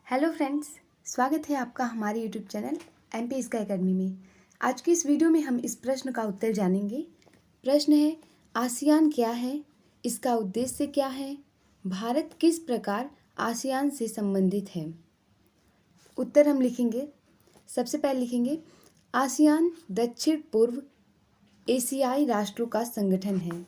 Hello friends, स्वागत है आपका हमारे YouTube channel MP sky academy में। आज की इस वीडियो में हम इस प्रश्न का उत्तर जानेंगे। प्रश्न है, आसियान क्या है, इसका उद्देश्य क्या है, भारत किस प्रकार आसियान से संबंधित है। उत्तर हम लिखेंगे। सबसे पहले लिखेंगे, आसियान दक्षिण पूर्व एशियाई राष्ट्रों का संगठन है।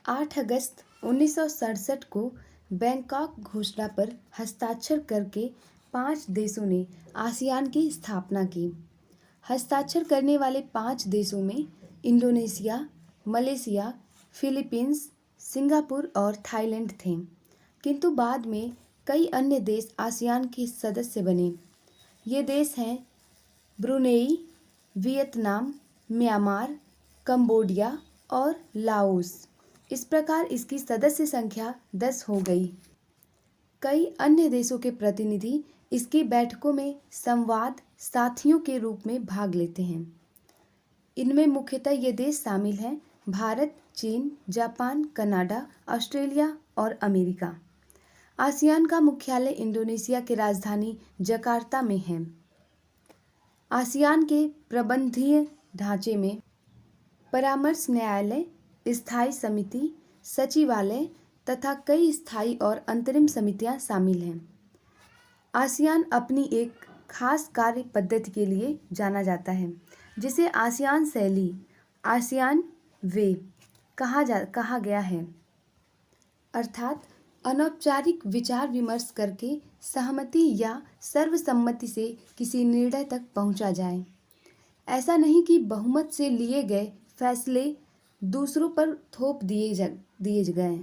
8 अगस्त 1967 को बैंकॉक घोषणा पर हस्ताक्षर करके 5 देशों ने आसियान की स्थापना की। हस्ताक्षर करने वाले 5 देशों में इंडोनेशिया, मलेशिया, फिलीपींस, सिंगापुर और थाईलैंड थे, किंतु बाद में कई अन्य देश आसियान के सदस्य बने। ये देश हैं ब्रुनेई, वियतनाम, म्यांमार, कंबोडिया और लाओस। इस प्रकार इसकी सदस्य संख्या 10 हो गई। कई अन्य देशों के प्रतिनिधि इसकी बैठकों में संवाद साथियों के रूप में भाग लेते हैं। इनमें मुख्यतः ये देश शामिल हैं: भारत, चीन, जापान, कनाडा, ऑस्ट्रेलिया और अमेरिका। आसियान का मुख्यालय इंडोनेशिया की राजधानी जकार्ता में है। आसियान के प्रबंधीय ढांचे में परामर्श न्यायालय, स्थायी समिति, सचिवालय तथा कई स्थायी और अंतरिम समितियां शामिल हैं। आसियान अपनी एक खास कार्य पद्धति के लिए जाना जाता है, जिसे आसियान शैली, आसियान वे कहा गया है, अर्थात अनौपचारिक विचार विमर्श करके सहमति या सर्वसम्मति से किसी निर्णय तक पहुंचा जाए। ऐसा नहीं कि बहुमत से लिए गए फैसले दूसरों पर थोप दिए गए।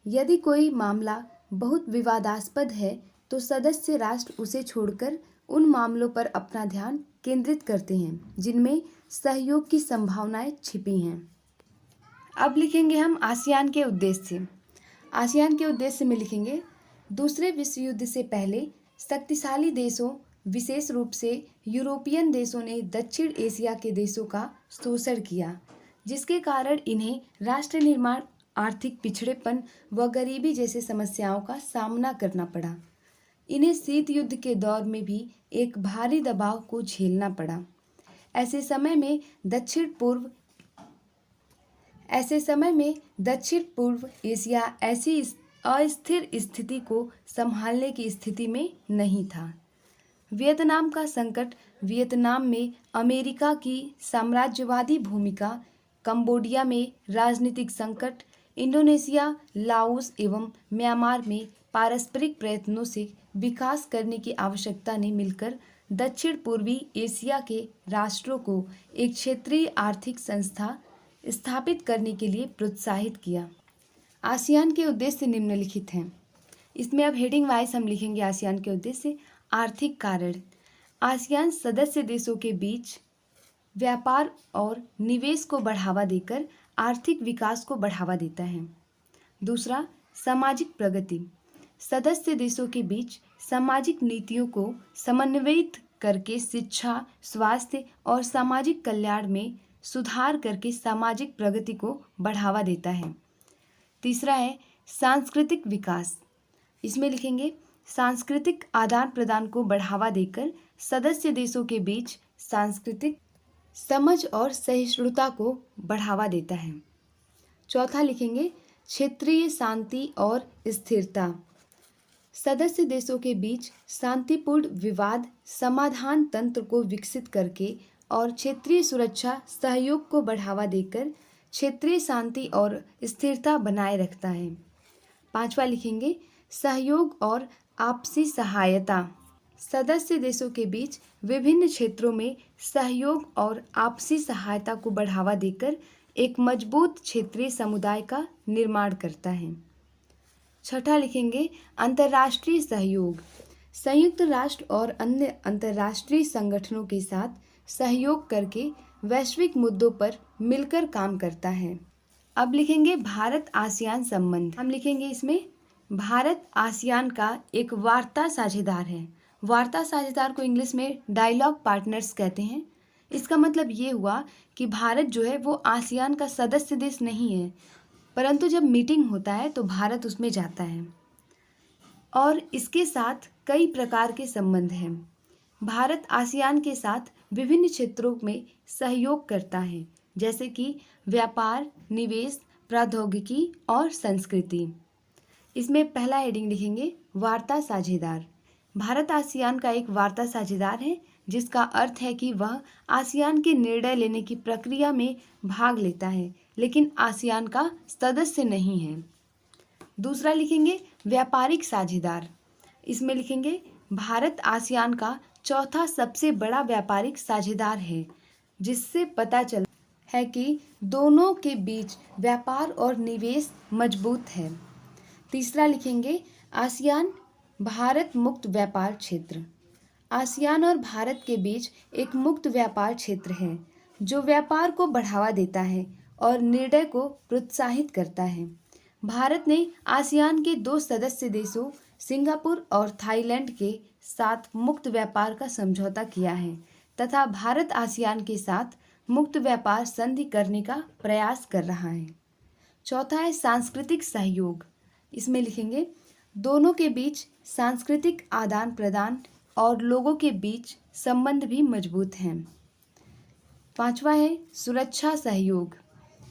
यदि कोई मामला बहुत विवादास्पद है तो सदस्य राष्ट्र उसे छोड़कर उन मामलों पर अपना ध्यान केंद्रित करते हैं जिनमें सहयोग की संभावनाएं छिपी हैं। अब लिखेंगे हम आसियान के उद्देश्य। आसियान के उद्देश्य में लिखेंगे, दूसरे विश्व युद्ध से पहले शक्तिशाली देशों, विशेष रूप से यूरोपियन देशों ने दक्षिण एशिया के देशों का शोषण किया, जिसके कारण इन्हें राष्ट्र निर्माण, आर्थिक पिछड़ेपन व गरीबी जैसे समस्याओं का सामना करना पड़ा। इन्हें शीत युद्ध के दौर में भी एक भारी दबाव को झेलना पड़ा। ऐसे समय में दक्षिण पूर्व एशिया ऐसी अस्थिर स्थिति को संभालने की स्थिति में नहीं था। वियतनाम का संकट, वियतनाम में अमेरिका की साम्राज्यवादी भूमिका, कंबोडिया में राजनीतिक संकट, इंडोनेशिया, लाओस एवं म्यांमार में पारस्परिक प्रयत्नों से विकास करने की आवश्यकता ने मिलकर दक्षिण पूर्वी एशिया के राष्ट्रों को एक क्षेत्रीय आर्थिक संस्था स्थापित करने के लिए प्रोत्साहित किया। आसियान के उद्देश्य निम्नलिखित हैं। इसमें अब हेडिंग वाइज हम लिखेंगे आसियान के उद्देश्य। आर्थिक कारण, आसियान सदस्य देशों के बीच व्यापार और निवेश को बढ़ावा देकर आर्थिक विकास को बढ़ावा देता है। दूसरा, सामाजिक प्रगति, सदस्य देशों के बीच सामाजिक नीतियों को समन्वयित करके शिक्षा, स्वास्थ्य और सामाजिक कल्याण में सुधार करके सामाजिक प्रगति को बढ़ावा देता है। तीसरा है सांस्कृतिक विकास। इसमें लिखेंगे, सांस्कृतिक आदान प्रदान को बढ़ावा देकर सदस्य देशों के बीच सांस्कृतिक समझ और सहिष्णुता को बढ़ावा देता है। चौथा लिखेंगे, क्षेत्रीय शांति और स्थिरता, सदस्य देशों के बीच शांतिपूर्ण विवाद समाधान तंत्र को विकसित करके और क्षेत्रीय सुरक्षा सहयोग को बढ़ावा देकर क्षेत्रीय शांति और स्थिरता बनाए रखता है। पांचवा लिखेंगे, सहयोग और आपसी सहायता, सदस्य देशों के बीच विभिन्न क्षेत्रों में सहयोग और आपसी सहायता को बढ़ावा देकर एक मजबूत क्षेत्रीय समुदाय का निर्माण करता है। छठा लिखेंगे, अंतर्राष्ट्रीय सहयोग, संयुक्त राष्ट्र और अन्य अंतर्राष्ट्रीय संगठनों के साथ सहयोग करके वैश्विक मुद्दों पर मिलकर काम करता है। अब लिखेंगे भारत आसियान संबंध। हम लिखेंगे इसमें, भारत आसियान का एक वार्ता साझेदार है। वार्ता साझेदार को इंग्लिश में डायलॉग पार्टनर्स कहते हैं। इसका मतलब ये हुआ कि भारत जो है वो आसियान का सदस्य देश नहीं है, परंतु जब मीटिंग होता है तो भारत उसमें जाता है। और इसके साथ कई प्रकार के संबंध हैं। भारत आसियान के साथ विभिन्न क्षेत्रों में सहयोग करता है, जैसे कि व्यापार, निवेश, प्रौद्योगिकी और संस्कृति। इसमें पहला हेडिंग लिखेंगे वार्ता साझेदार। भारत आसियान का एक वार्ता साझेदार है, जिसका अर्थ है कि वह आसियान के निर्णय लेने की प्रक्रिया में भाग लेता है, लेकिन आसियान का सदस्य नहीं है। दूसरा लिखेंगे व्यापारिक साझेदार। इसमें लिखेंगे भारत आसियान का चौथा सबसे बड़ा व्यापारिक साझेदार है, जिससे पता चलता है कि दोनों के बीच व्यापार और निवेश मजबूत है। तीसरा लिखेंगे आसियान भारत मुक्त व्यापार क्षेत्र। आसियान और भारत के बीच एक मुक्त व्यापार क्षेत्र है, जो व्यापार को बढ़ावा देता है और निर्णय को प्रोत्साहित करता है। भारत ने आसियान के 2 सदस्य देशों सिंगापुर और थाईलैंड के साथ मुक्त व्यापार का समझौता किया है तथा भारत आसियान के साथ मुक्त व्यापार संधि करने का प्रयास कर रहा है। चौथा है सांस्कृतिक सहयोग। इसमें लिखेंगे दोनों के बीच सांस्कृतिक आदान प्रदान और लोगों के बीच संबंध भी मजबूत हैं। पांचवा है सुरक्षा सहयोग।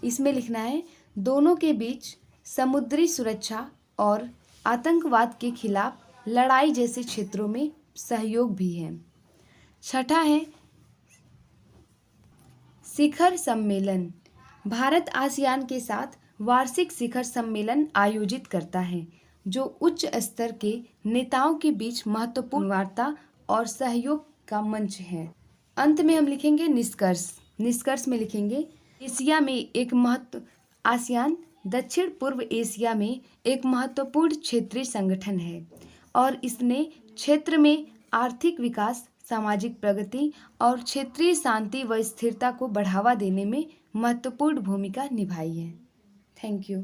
इसमें लिखना है दोनों के बीच समुद्री सुरक्षा और आतंकवाद के खिलाफ लड़ाई जैसे क्षेत्रों में सहयोग भी है। छठा है शिखर सम्मेलन। भारत आसियान के साथ वार्षिक शिखर सम्मेलन आयोजित करता है, जो उच्च स्तर के नेताओं के बीच महत्वपूर्ण वार्ता और सहयोग का मंच है। अंत में हम लिखेंगे निष्कर्ष। निष्कर्ष में लिखेंगे आसियान दक्षिण पूर्व एशिया में एक महत्वपूर्ण क्षेत्रीय संगठन है और इसने क्षेत्र में आर्थिक विकास, सामाजिक प्रगति और क्षेत्रीय शांति व स्थिरता को बढ़ावा देने में महत्वपूर्ण भूमिका निभाई है। Thank you.